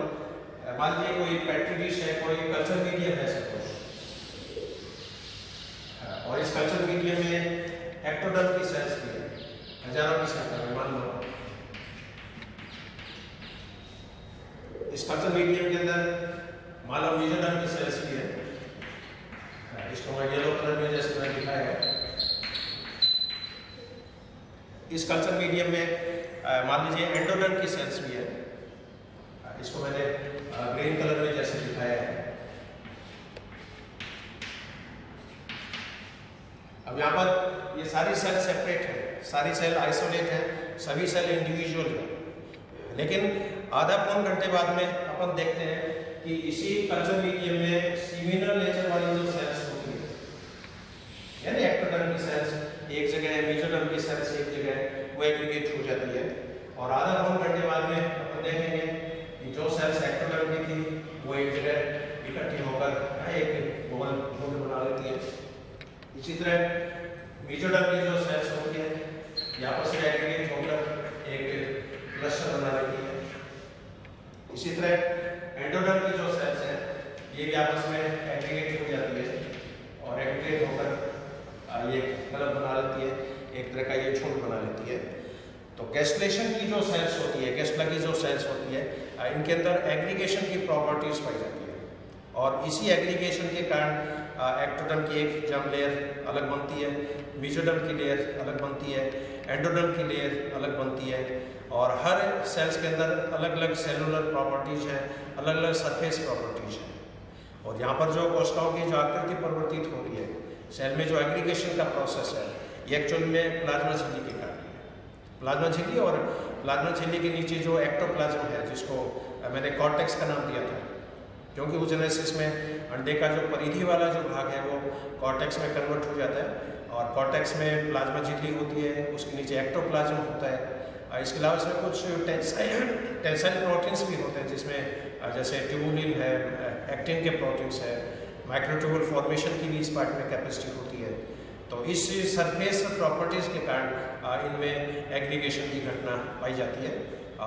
मान लीजिए कोई पेट्री डिश है, कोई कल्चर मीडियम है सपोज, और इस कल्चर मीडियम में एक्टोडर्म की सेल्स भी है, हजारों की संख्या में। मान लो इस कल्चर मीडियम के अंदर मान लो मेसोडर्म की सेल्स भी है, इसको मैं येलो कलर में जैसे मैंने दिखाया है। इस कल्चर मीडियम में मान लीजिए एंडोडर्म की सेल्स भी है, इसको मैंने ग्रीन कलर में जैसे दिखाया है। अब यहाँ पर ये सारी सेल सेपरेट है, सारी सेल आइसोलेट है, सभी सेल इंडिविजुअल है। लेकिन आधा पौन घंटे बाद में अपन देखते हैं कि इसी कल्चर मीडियम में सिमिलर नेचर वाली जो सेल्स होती है, यानी एक्टोडर्म की सेल्स एक जगह, मेसोडर्म की सेल्स एक जगह, वो एग्रीगेट हो जाती है। और आधा पौन घंटे बाद में अपन देखेंगे कि जो सेल्स एक्टोडर्म की थी वो एक जगह इकट्ठी होकर एक गोल झुंड बना लेती है। इसी तरह मेसोडर्म की जो सेल्स होती है ये आपस में एग्रीगेट होकर एक क्लस्टर बना लेती है। इसी तरह एंडोडर्म की जो सेल्स हैं ये भी आपस में एग्रीगेट हो जाती है और एग्रीगेट होकर ये क्लब बना लेती है, एक तरह का ये झुंड बना लेती है। तो गैस्ट्रेशन की जो सेल्स होती है, गैस्ट्रा की जो सेल्स होती है, इनके अंदर एग्रीगेशन की प्रॉपर्टीज पाई जाती है। और इसी एग्रीगेशन के कारण एक्टोडर्म की एक जर्म लेयर अलग बनती है, मेसोडर्म की लेयर अलग बनती है, एंडोडर्म की लेयर अलग बनती है। और हर सेल्स के अंदर अलग अलग सेलुलर प्रॉपर्टीज हैं, अलग अलग सरफेस प्रॉपर्टीज हैं। और यहाँ पर जो कोशिकाओं की जो आकृति परिवर्तित हो रही है, सेल में जो एग्रीगेशन का प्रोसेस है, ये एक्चुअल में प्लाज्मा झिल्ली के कारण है। प्लाज्मा झिल्ली और प्लाज्मा झिल्ली के नीचे जो एक्टोप्लाज्म है, जिसको मैंने कॉर्टेक्स का नाम दिया था, क्योंकि oogenesis में अंडे का जो परिधि वाला जो भाग है वो कॉर्टेक्स में कन्वर्ट हो जाता है। और कॉर्टेक्स में प्लाज्मा झिल्ली होती है, उसके नीचे एक्टोप्लाज्म होता है। इसके अलावा इसमें कुछ टेंसाइल प्रोटीन्स भी होते हैं, जिसमें जैसे ट्यूबुलिन है, एक्टिन के प्रोटीन्स है, माइक्रोट्यूबुल फॉर्मेशन की भी इस पार्ट में कैपेसिटी होती है। तो इस सरफेस प्रॉपर्टीज़ के कारण इनमें एग्रीगेशन की घटना पाई जाती है।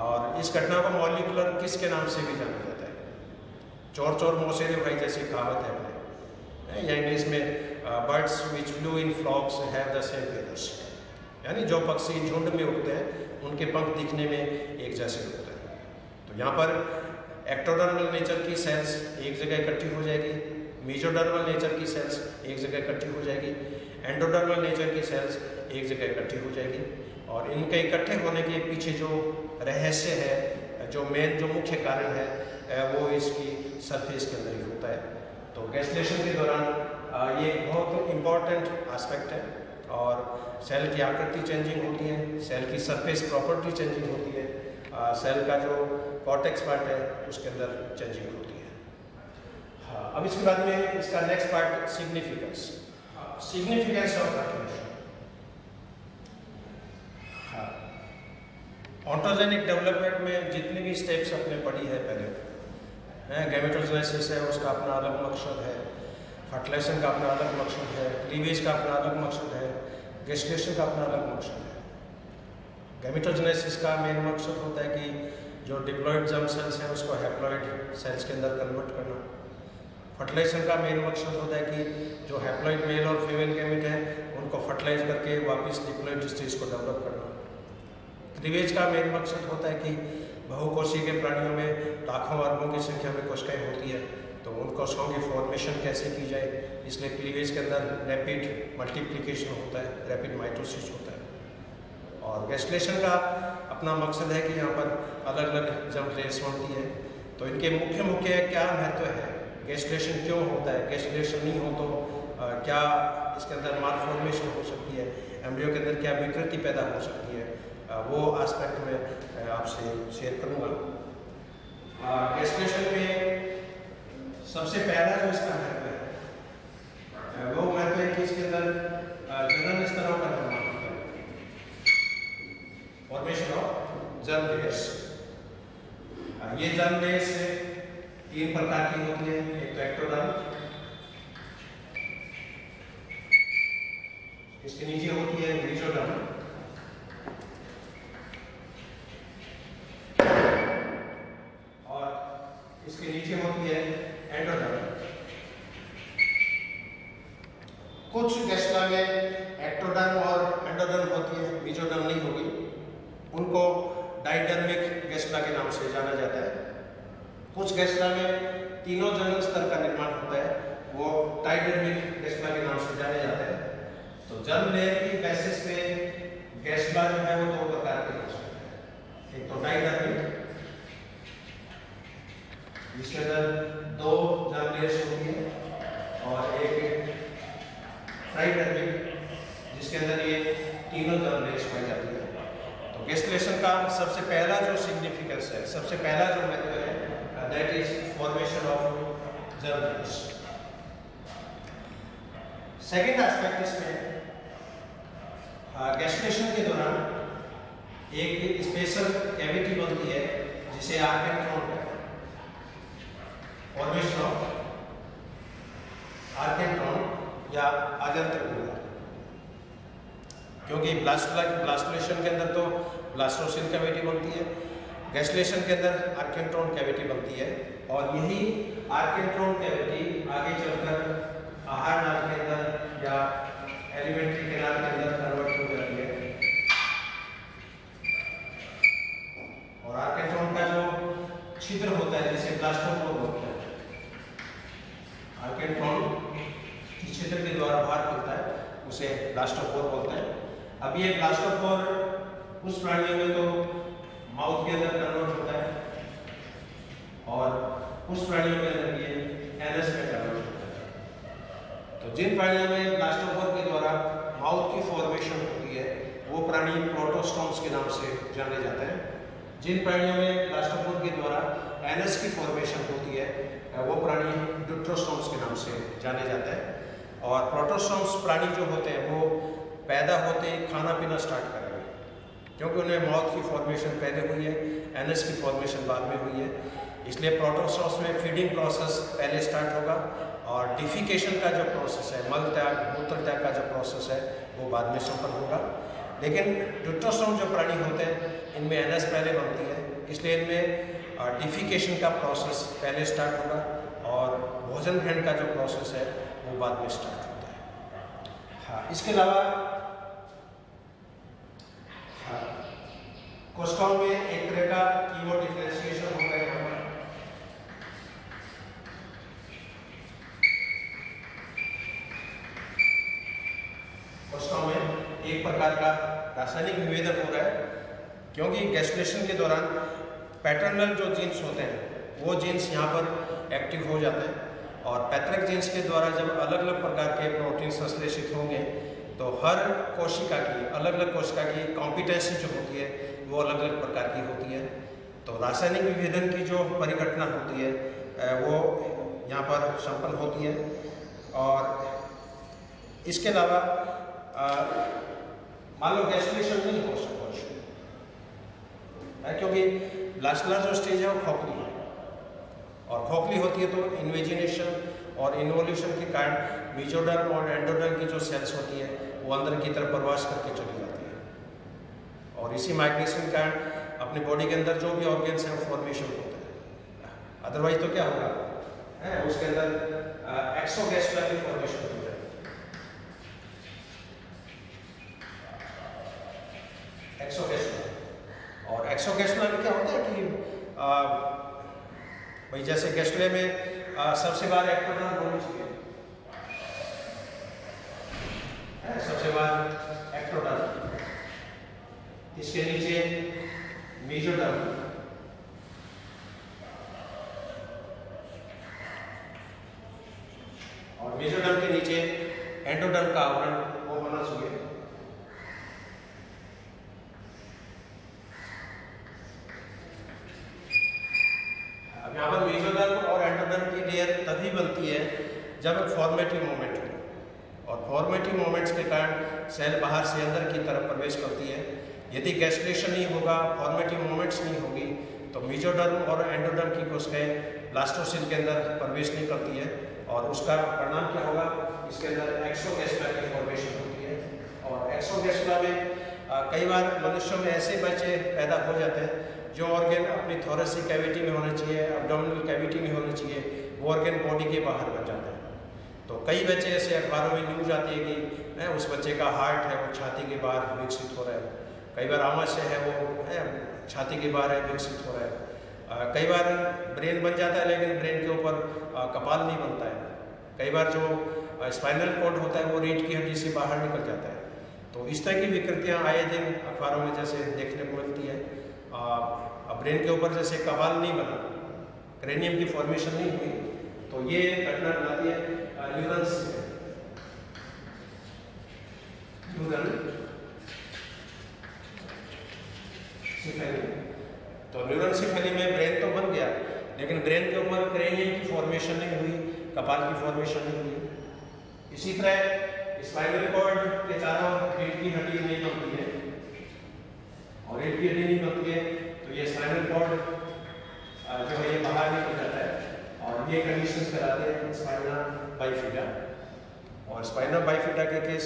और इस घटना को मॉलिक्यूलर किस के नाम से भी जाना जाता है? चोर चोर मौसेरे भाई जैसी कहावत है अपने, या इंग्लिश में birds which flew in flocks have the same feathers, यानी जो पक्षी झुंड में उड़ते हैं उनके पंख दिखने में एक जैसे होते हैं। तो यहाँ पर एक्टोडर्मल नेचर की सेल्स एक जगह इकट्ठी हो जाएगी, मेसोडर्मल नेचर की सेल्स एक जगह इकट्ठी हो जाएगी, एंडोडर्मल नेचर की सेल्स एक जगह इकट्ठी हो जाएगी। और इनके इकट्ठे होने के पीछे जो रहस्य है, जो मेन जो मुख्य कारण है, वो इसकी सरफेस के अंदर ही होता है। तो गैस्ट्रेशन के दौरान ये बहुत इम्पॉर्टेंट एस्पेक्ट है। और सेल की आकृति चेंजिंग होती है, सेल की सरफेस प्रॉपर्टी चेंजिंग होती है, सेल का जो कॉर्टेक्स पार्ट है उसके अंदर चेंजिंग होती है। हाँ, अब इसके बाद में इसका next part significance, significance of fertilization. हाँ, ऑन्टोजेनिक डेवलपमेंट में जितनी भी स्टेप्स अपने पढ़ी है पहले, गैमेटोजेनेसिस है, उसका अपना अलग मकसद है, फर्टिलाइजेशन का अपना अलग मकसद है, क्लीवेज का अपना अलग मकसद है, गैस्ट्रेशन का अपना अलग मकसद है। गैमेटोजेनेसिस का मेन मकसद होता है कि जो डिप्लॉयड जर्म सेल्स हैं उसको हैप्लॉयड सेल्स के अंदर कन्वर्ट करना। फर्टिलाइजेशन का मेन मकसद होता है कि जो हैप्लॉयड मेल और फीमेल गैमेट हैं उनको फर्टिलाइज करके वापस डिप्लॉयड स्टेज को डेवलप करना। क्लीवेज का मेन मकसद होता है कि बहुकोषीय के प्राणियों में लाखों अरबों की संख्या में कोशिकाएं होती है, तो उन कोशिकाओं की फॉर्मेशन कैसे की जाए, इसलिए क्लीवेज के अंदर रैपिड मल्टीप्लिकेशन होता है, रैपिड माइटोसिस होता है। और गैस्ट्रेशन का अपना मकसद है कि यहाँ पर अलग अलग जर्म लेयर्स बनती है। तो इनके मुख्य क्या महत्व है, गैस्ट्रेशन क्यों होता है, गैस्ट्रेशन नहीं हो तो क्या इसके अंदर मालफॉर्मेशन हो सकती है, एम्ब्रियो के अंदर क्या विकृति पैदा हो सकती है, वो एस्पेक्ट में आपसे शेयर करूँगा। गैस्ट्रेशन में सबसे पहला जो इसका महत्व है वो महत्व है कि इसके अंदर जनरल स्तरों का निर्माण होता है, फॉर्मेशन ऑफ जर्म लेयर्स। ये जर्म लेयर्स 3 प्रकार की होती है। एक तो एक्टोडर्म, इसके नीचे होती है मेसोडर्म, और इसके नीचे होती है एंडोडर्म। कुछ गैस्ट्रा में एक्टोडर्म और एंडोडर्म होती है, मेसोडर्म नहीं होगी। उनको डाइडर्मिक गैस्ट्रा के नाम से जाना जाता है। कुछ गैस्ट्रा में तीनों जनरल स्तर का निर्माण होता है, वो डाइडर्मिक गैस्ट्रा के नाम से जाने जाते हैं। तो जर्म लेयर की बेसिस पे गैस्ट्रा जो है वो 2 प्रकार के हो सकते हैं। एक तो डाइडर्मिक, जिसके अंदर 2 जर्म लेयर्स होती है, और एक ट्राइडर्मिक, जिसके अंदर ये तीनों जर्म लेयर्स पाई जाती है। तो गैस्ट्रेशन का सबसे पहला जो सिग्निफिकेंस है, सबसे पहला जो महत्व है, that is formation of germ layers. Second aspect इसमें गैस्ट्रेशन के दौरान एक स्पेशल कैविटी बनती है जिसे आर्केंट्रॉन कहते हैं। फॉर्मेशन ऑफ आर्केंट्रॉन या आद्यंत्र गुहा, क्योंकि ब्लास्टुलेशन के अंदर तो ब्लास्टोसिल कैविटी बनती है, गैस्ट्रेशन के अंदर आर्केंट्रॉन कैविटी बनती है, और यही आर्केंट्रॉन कैविटी आगे चलकर आहार नाल के अंदर या एलिमेंट्री कैनाल के अंदर कन्वर्ट हो जाती है। और आर्केंट्रॉन का जो छिद्र होता है जिसे ब्लास्टोपोर बोलते हैं, आर्केंट्रॉन की छिद्र के द्वारा बाहर खुलता है, उसे ब्लास्टोपोर बोलते हैं। अब ये ब्लास्टोपोर उस प्राणियों में तो माउथ के अंदर कन्वर्ट होता है, और उस प्राणियों के अंदर ये एनस में कन्वर्ट होता है। तो जिन प्राणियों में ब्लास्टोपोर के द्वारा माउथ की फॉर्मेशन होती है वो प्राणी प्रोटोस्टोम्स के नाम से जाने जाते हैं। जिन प्राणियों में ब्लास्टोपोर के द्वारा एनस की फॉर्मेशन होती है वो प्राणी ड्यूट्रोस्टोम्स के नाम से जाने जाते हैं। और प्रोटोस्टोम्स प्राणी जो होते हैं वो पैदा होते ही खाना पीना स्टार्ट करेंगे, क्योंकि उन्हें माउथ की फॉर्मेशन पहले हुई है, एनस की फॉर्मेशन बाद में हुई है। इसलिए प्रोटोस्टोम्स में फीडिंग प्रोसेस पहले स्टार्ट होगा, और डिफिकेशन का जो प्रोसेस है, मल त्याग मूत्र त्याग का जो प्रोसेस है वो बाद में संपन्न होगा। लेकिन ड्यूट्रोस्टोम जो प्राणी होते हैं इनमें एनस पहले बनती है, इसलिए इनमें डिफिकेशन का प्रोसेस पहले स्टार्ट होगा, और भोजन ग्रहण का जो प्रोसेस है वो बाद में स्टार्ट होता है। हाँ, इसके अलावा कोशिकाओं में एक तरह का कीमो डिफरेंशिएशन होता है। कोशिकाओं में एक प्रकार का रासायनिक विभेदन हो रहा है, क्योंकि गैस्ट्रेशन के दौरान पैटर्नल जो जीन्स होते हैं वो जीन्स यहाँ पर एक्टिव हो जाते हैं, और पैतृक जीन्स के द्वारा जब अलग अलग प्रकार के प्रोटीन संश्लेषित होंगे तो हर कोशिका की अलग अलग कोशिका की कॉम्पिटेंसी जो होती है वो अलग अलग प्रकार की होती है। तो रासायनिक विभेदन की जो परिघटना होती है वो यहाँ पर संपन्न होती है। और इसके अलावा मान लो गैस्ट्रेशन नहीं हो सकता, क्योंकि ब्लास्टुलर जो स्टेज है वो खोखली है, और खोखली होती है तो इन्वेजिनेशन और इन्वोल्यूशन के कारण मेसोडर्म और एंडोडर्म की जो सेल्स होती है वो अंदर की तरफ प्रवास करके चली जाती है, और इसी माइग्रेशन के कारण अपनी बॉडी के अंदर जो भी ऑर्गेन्स हैं वो फॉर्मेशन होता है। अदरवाइज तो क्या होगा है उसके अंदर एक्सोगैस्ट्रा की फॉर्मेशन हो जाएगी। एक्सोगैस्ट्रा, और एक्सोगैस्ट्रा में क्या होता है कि भाई जैसे गैस्ट्रे में सबसे बार एक्टोडर्म होनी चाहिए, सबसे बार एक्टोडर्म, इसके नीचे मेसोडर्म, और मेसोडर्म के नीचे एंडोडर्म का आवरण वो होना चाहिए। अब यहाँ पर मेसोडर्म और एंडोडर्म की लेयर तभी जब फॉर्मेटिव मोमेंट हो, और फॉर्मेटिव मोमेंट्स के कारण सेल बाहर से अंदर की तरफ प्रवेश करती है। यदि गैस्ट्रेशन नहीं होगा, फॉर्मेटिव मोमेंट्स नहीं होगी, तो मेसोडर्म और एंडोडर्म की कोशिकाएं ब्लास्टोसिल के अंदर प्रवेश नहीं करती है, और उसका परिणाम क्या होगा, इसके अंदर एक्सोगैस्ट्रा की फॉर्मेशन होती है। और एक्सोगैस्ट्रा में कई बार मनुष्यों में ऐसे बच्चे पैदा हो जाते हैं जो ऑर्गेन अपनी थोरेसिक कैविटी में होना चाहिए, एब्डोमिनल कैविटी में होना चाहिए, वो ऑर्गेन बॉडी के बाहर बन जाते हैं। तो कई बच्चे ऐसे अखबारों में न्यूज आती है कि उस बच्चे का हार्ट है वो छाती के बाहर विकसित हो रहा है, कई बार आमाशय है वो छाती के बाहर है विकसित हो रहा है, कई बार ब्रेन बन जाता है लेकिन ब्रेन के ऊपर कपाल नहीं बनता है, कई बार जो स्पाइनल कॉर्ड होता है वो रीढ़ की हड्डी से बाहर निकल जाता है। तो इस तरह की विकृतियाँ आए दिन अखबारों में जैसे देखने को मिलती है। ब्रेन के ऊपर जैसे कपाल नहीं बना, क्रेनियम की फॉर्मेशन नहीं हुई, तो ये घटना बनाती है न्यूरल सिफेली। तो न्यूरल सिफेली में ब्रेन तो बन गया लेकिन ब्रेन के ऊपर क्रेनियम की फॉर्मेशन नहीं हुई, कपाल की फॉर्मेशन नहीं हुई। इसी तरह स्पाइनल कॉर्ड के चारों रीढ़ की हड्डी नहीं बनती है, और रीढ़ की हड्डी नहीं बनती है तो ये स्पाइनल कॉर्ड जो है ये बाहर निकल जाता है, और ये कंडीशन कराते हैं स्पाइना बाइफिडा। और स्पाइना बाइफिडा के केस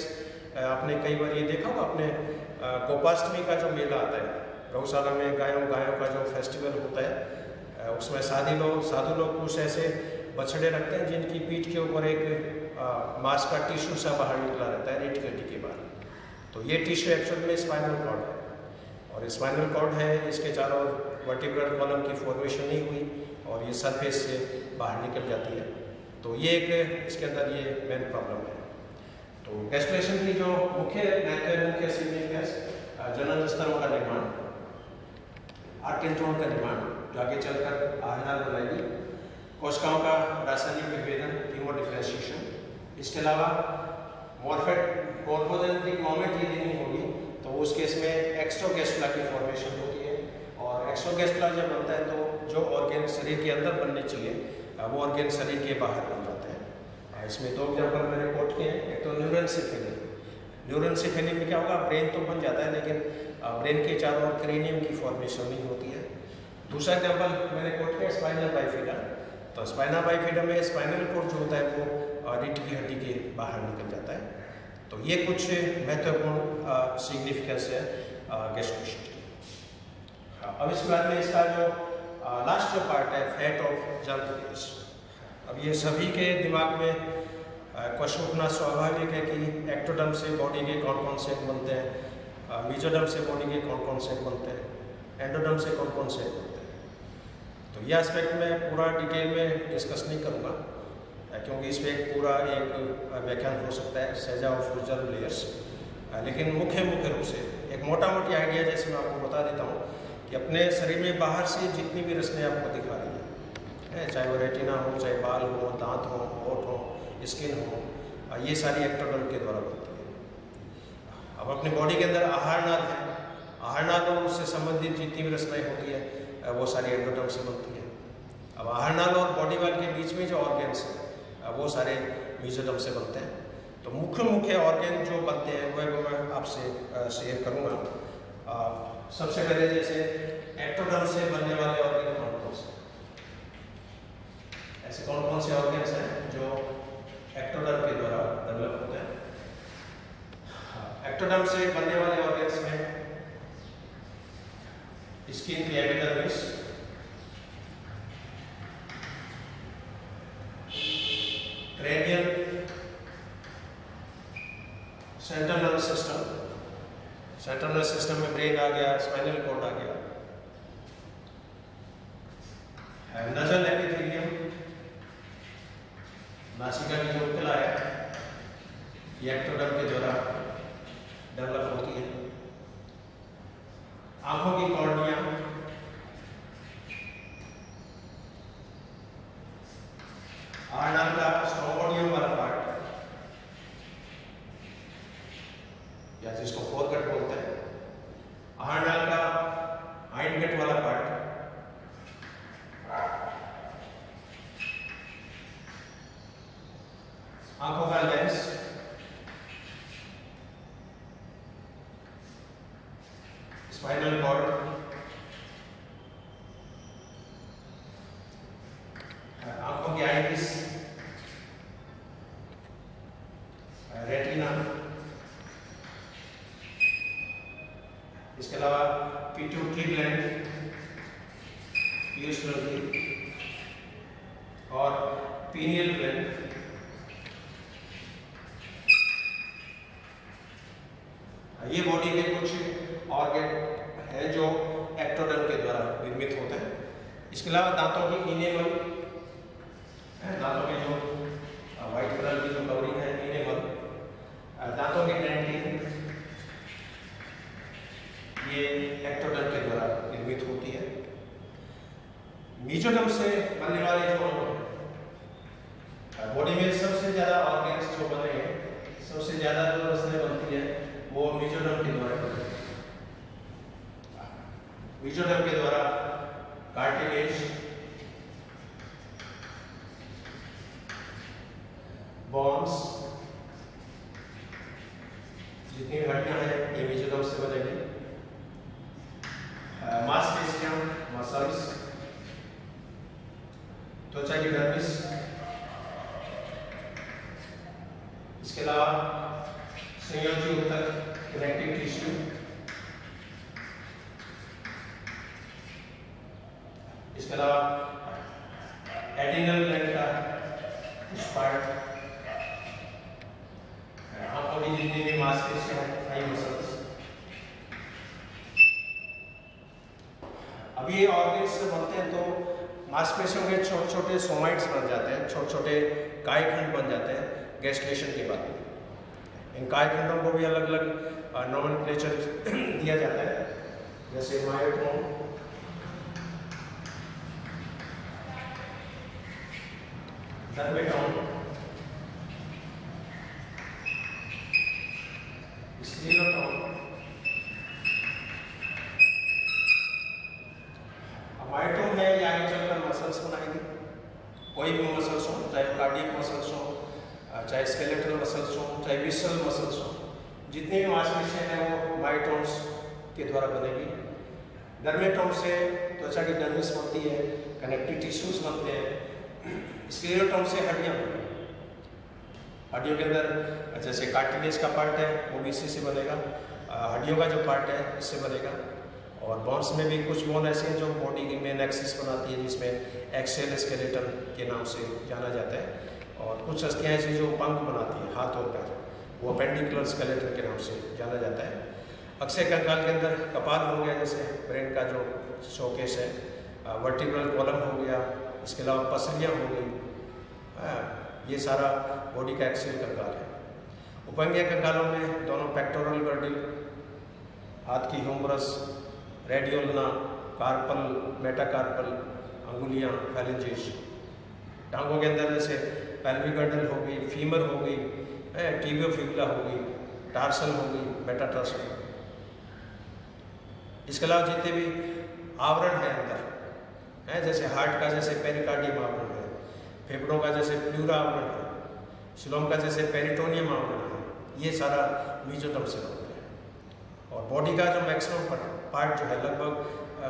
आपने कई बार ये देखा होगा, अपने गोपाष्टमी का जो मेला आता है, गौशाला में गायों का जो फेस्टिवल होता है, उसमें साधु लोग कुछ ऐसे बछड़े रखते हैं जिनकी पीठ के ऊपर एक मांस का टिश्यू सा बाहर निकला रहता है रीढ़ की हड्डी के बाहर। तो ये टिश्यू एक्चुअल में स्पाइनल कॉर्ड है, और स्पाइनल कॉर्ड है, इसके चारों वर्टिब्रल कॉलम की फॉर्मेशन नहीं हुई और ये सरफेस से बाहर निकल जाती है। तो ये एक इसके अंदर ये मेन प्रॉब्लम है। तो गैस्ट्रेशन की जो मुख्य सिग्निफिकेंस, जनन स्तरों का निर्माण, आर्टेंट्रोन का निर्माण जो आगे चलकर आहार बनाएगी, कोशिकाओं का रासायनिक विभेदन, हीमोडिफरेंशिएशन, इसके अलावा मॉर्फोजेनेटिक मोमेंट यदि नहीं होगी तो उस केस में एक्सोगैस्ट्रा की फॉर्मेशन होती है, और एक्सोगैस्ट्रा जब बनता है तो जो ऑर्गेन शरीर के अंदर बनने चाहिए वो ऑर्गेन शरीर के बाहर बन जाते हैं। इसमें दो एग्जाम्पल मैंने कोट किए हैं। एक तो न्यूरल सिफेली। न्यूरल सिफेली में क्या होगा, ब्रेन तो बन जाता है लेकिन ब्रेन के चारों ओर क्रेनियम की फॉर्मेशन नहीं होती है। दूसरा एग्जाम्पल मैंने कोट किया स्पाइनल बाइफिडा। तो स्पाइना बाइफिडा में स्पाइनल कॉर्ड जो होता है वो रीढ़ की हड्डी के बाहर निकल जाता है। तो ये कुछ महत्वपूर्ण सिग्निफिकेंस है गैस्ट्रेशन की। अब इसके बाद में इसका जो लास्ट जो पार्ट है, फैट ऑफ जर्म। अब ये सभी के दिमाग में क्वेश्चन उठना स्वाभाविक है कि एक्टोडर्म से बॉडी के कौन कौन से बनते हैं, मेसोडर्म से बॉडी के कौन कौन से बनते हैं, एंडोडर्म से कौन कौन से बनते हैं। तो ये एस्पेक्ट मैं पूरा डिटेल में डिस्कस नहीं करूँगा क्योंकि इस पर एक पूरा एक व्याख्यान हो सकता है, सेजा ऑफ जर्म लेयर्स। लेकिन मुख्य रूप से एक मोटा मोटी आइडिया जैसे मैं आपको बता देता हूँ कि अपने शरीर में बाहर से जितनी भी रचनाएं आपको दिखा रही हैं, चाहे वो रेटिना हो, चाहे बाल हो, दांत हो, होठ हो, स्किन हो, ये सारी एक्टोडर्म के द्वारा बनती है। अब अपने बॉडी के अंदर आहार नाल है, आहार नाल और उससे संबंधित जितनी भी रचनाएं होती है वो सारी एंडोडर्म से बनती है। अब आहार नाल और बॉडी वाल के बीच में जो ऑर्गेन्स हैं वो सारे मेसोडर्म से बनते हैं। तो मुख्य ऑर्गेन जो बनते हैं वो मैं आपसे शेयर करूँगा। सबसे पहले जैसे एक्टोडर्म से बनने वाले ऑर्गेन कौन कौन से, ऐसे कौन कौन से ऑर्गेन्स हैं जो एक्टोडर्म के द्वारा डेवलप होते हैं। एक्टोडर्म से बनने वाले ऑर्गेन्स में स्किन की epidermis, cranial, central nervous system, central nervous system में ब्रेन आ गया, स्पाइनल कॉर्ड आ गया, नजल एपिथेलियम, नासिका की जो उपकला है ये एक्टोडर्म के द्वारा डेवलप होती है। आंखों की कॉर्निया, आर्नाल का स्ट्रोमोडियम वाला पार्ट या जिसको फोरगट बोलते हैं, आर्नाल का हाइंडगट वाला पार्ट, रेटिना, इसके अलावा पिट्यूटरी ग्लैंड, पीयूष और पीनियल ग्लैंड। ये बॉडी के कुछ ऑर्गन हैं जो एक्टोडर्म के द्वारा निर्मित होते हैं। इसके अलावा दांतों की इनेमल, दांतों की जो व्हाइट कलर की जो कवरिंग है इनेमल, दांतों की डेंटिन, ये एक्टोडर्म के द्वारा निर्मित होती है। मेसोडर्म से बनने वाले जो बॉडी में सबसे ज्यादा ऑर्गन्स जो बने हैं, सबसे ज्यादा जो रचनाएं बनती है वो मेसोडर्म के द्वारा बनती है। मेसोडर्म के द्वारा कार्टिलेज, बोन्स, जितनी भी हड्डियां हैं ये मेसोडर्म से बनेगी। मांसपेशियां, मसल्स, त्वचा की डर्मिस, इसके अलावा संयोजी ऊतक, कनेक्टिव टिश्यू, इसके अलावा एडिनल ग्लैंड का कुछ पार्ट, आंखों की जितनी भी मांसपेशियां हैं, आई मसल्स। अब ये ऑर्गन्स से बनते हैं तो मांसपेशियों के छोटे छोटे सोमाइट्स बन जाते हैं, छोटे छोटे कायखंड बन जाते हैं गैस्ट्रेशन के बाद। इन कायखंडों को भी अलग अलग नोमेनक्लेचर दिया जाता है, जैसे मायोटोम, डर्मेटोम, स्क्लेरोटोम। मायोटोम है ये आगे चलकर मसल्स बनाएंगे, कोई भी मसल्स हो, चाहे कार्डियक मसल्स हो, चाहे स्केलेटल मसल्स हो, चाहे विसरल मसल्स हो, जितनी भी मांसपेशियां हैं वो मायोटोम्स के द्वारा बनेगी। डर्मेटोम से त्वचा की डर्मिस बनती है, कनेक्टिव टिश्यूज बनते हैं। स्क्लेरोटोम से हड्डियां बनती हैं, हड्डियों के अंदर जैसे कार्टिलेज का पार्ट है वो भी इसी से बनेगा, हड्डियों का जो पार्ट है इससे बनेगा। और बोन्स में भी कुछ बोन ऐसे हैं जो बॉडी की मेन एक्सिस बनाती है, जिसमें एक्सियल स्केलेटन के नाम से जाना जाता है। और कुछ अस्थियां ऐसी जो पंख बनाती हैं हाथ और पैर, वो अपेंडिकुलर स्केलेटन के नाम से जाना जाता है। अक्षय कंकाल के अंदर कपाल हो गया, जैसे ब्रेन का जो शोकेस है, वर्टिब्रल कॉलम हो गया, इसके अलावा पसलियाँ हो गई, ये सारा बॉडी का एक्सियल कंकाल है। उपंगीय कंकालों में दोनों पेक्टोरल गर्डिल, हाथ की ह्यूमरस, रेडियोल्ना, कार्पल, मेटाकार्पल, अंगुलियां, फैलेंजेस। टांगों के अंदर जैसे पेल्विक गर्डल हो गई, फीमर हो गई, टिबियोफिबुला हो गई, टार्सल हो गई, मेटाटार्सल। इसके अलावा जितने भी आवरण हैं अंदर हैं, जैसे हार्ट का जैसे पेरिकार्डियम आवरण है, फेफड़ों का जैसे प्लूरा आवरण है, शिलोम का जैसे पेरिटोनियम आवरण है, ये सारा मेसोडर्म से बनता है। और बॉडी का जो मैक्सिमम पार्ट जो है लगभग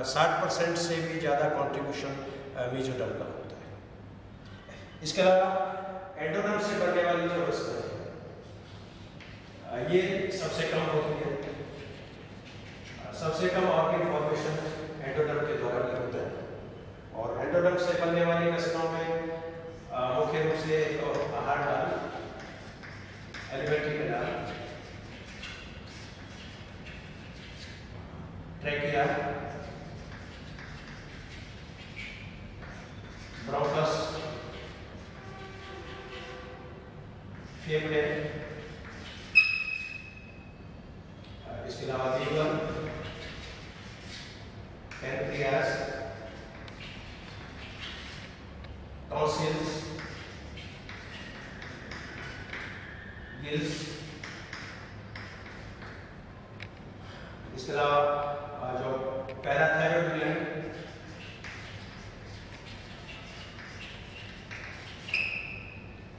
60% से भी ज़्यादा कंट्रीब्यूशन मेसोडर्म का होता है। इसके अलावा एंडोडर्म से बनने वाली जो रचना है ये सबसे कम होती है, सबसे कम ऑर्गन फॉर्मेशन एंडोडर्म के द्वारा ही होता है। और एंडोडर्म से बनने वाली रचनाओं में मुख्य रूप से आहार नाल, एलिमेंट्री कैनाल, ट्रैकिया, ब्रोंकस, फेफड़े, इसके अलावा लीवर, पैनक्रियास, टॉन्सिल्स, गिल्स, इसके अलावा जो parathyroid gland,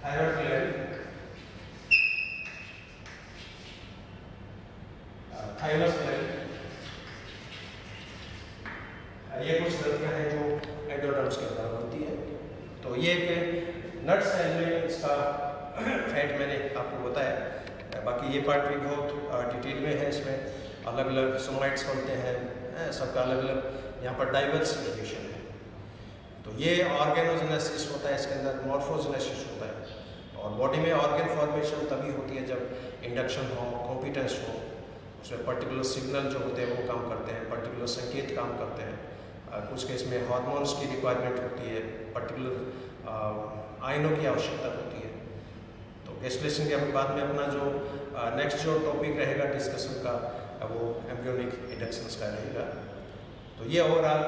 thyroid gland, thymus gland, ये कुछ ग्रंथियां हैं जो एंडोडर्म्स के द्वारा बनती है। तो ये नट सेल में इसका फैट मैंने आपको बताया। बाकी ये पार्ट भी बहुत डिटेल में है, इसमें अलग अलग सोमाइट्स बनते हैं, सबका अलग अलग यहाँ पर डाइवर्स वेरिएशन है। तो ये ऑर्गेनोजेनेसिस होता है, इसके अंदर मॉर्फोजेनेसिस होता है। और बॉडी में ऑर्गेन फॉर्मेशन तभी होती है जब इंडक्शन हो, कॉम्पिटेंस हो, उसमें पर्टिकुलर सिग्नल जो होते हैं वो काम करते हैं, पर्टिकुलर संकेत काम करते हैं। कुछ केस में हार्मोन्स की रिक्वायरमेंट होती है, पर्टिकुलर आयनों की आवश्यकता होती है। तो गैस्ट्रेशन के बाद में अपना जो नेक्स्ट जो टॉपिक रहेगा डिस्कशन का वो एम्ब्रियोनिक इंडक्शंस का रहेगा। तो ये ओवरऑल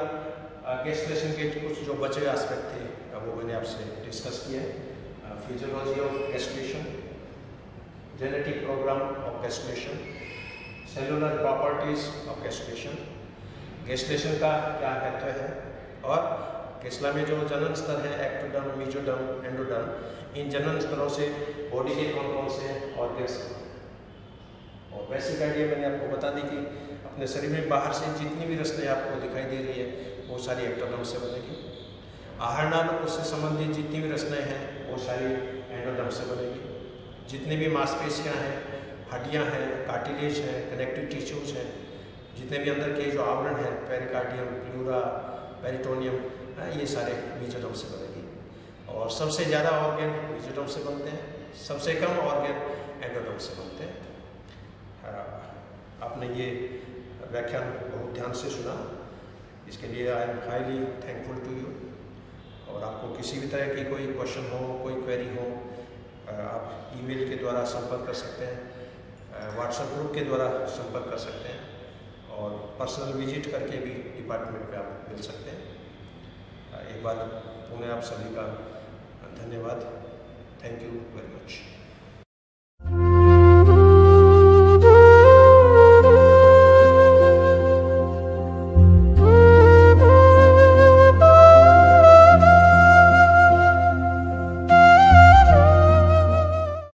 गैस्ट्रेशन के कुछ जो बचे एस्पेक्ट थे वो मैंने आपसे डिस्कस किए। Physiology of gastrulation, genetic program of gastrulation, cellular properties of gastrulation, gastrulation का क्या महत्व है, और गैस्ट्रा में जो जनन स्तर है एक्टोडर्म, मेसोडर्म, एंडोडर्म, इन जनन स्तरों से बॉडी के कौन कौन से ऑर्गन्स हैं। और बेसिक आइडिया मैंने आपको बता दी कि अपने शरीर में बाहर से जितनी भी रचनाएं आपको दिखाई दे रही है वो सारी एक्टोडर्म से बनेगी। आहार नाल उससे संबंधित जितनी भी रचनाएं हैं वो सारी एंडोडर्म से बनेगी। जितनी भी मांसपेशियाँ हैं, हड्डियाँ हैं, कार्टिलेज हैं, कनेक्टिव टिश्यूज हैं, जितने भी अंदर के जो आवरण हैं, पेरिकार्डियम, प्लूरा, पेरिटोनियम, ये सारे मेसोडर्म से बनेगी। और सबसे ज़्यादा ऑर्गन मेसोडर्म से बनते हैं, सबसे कम ऑर्गन एंडोडर्म से बनते हैं। आपने ये व्याख्यान बहुत ध्यान से सुना, इसके लिए I am highly thankful to you. और आपको किसी भी तरह की कोई क्वेश्चन हो, कोई क्वेरी हो, आप ईमेल के द्वारा संपर्क कर सकते हैं, व्हाट्सएप ग्रुप के द्वारा संपर्क कर सकते हैं, और पर्सनल विजिट करके भी डिपार्टमेंट में आप मिल सकते हैं। एक बार पुनः आप सभी का धन्यवाद। Thank you very much.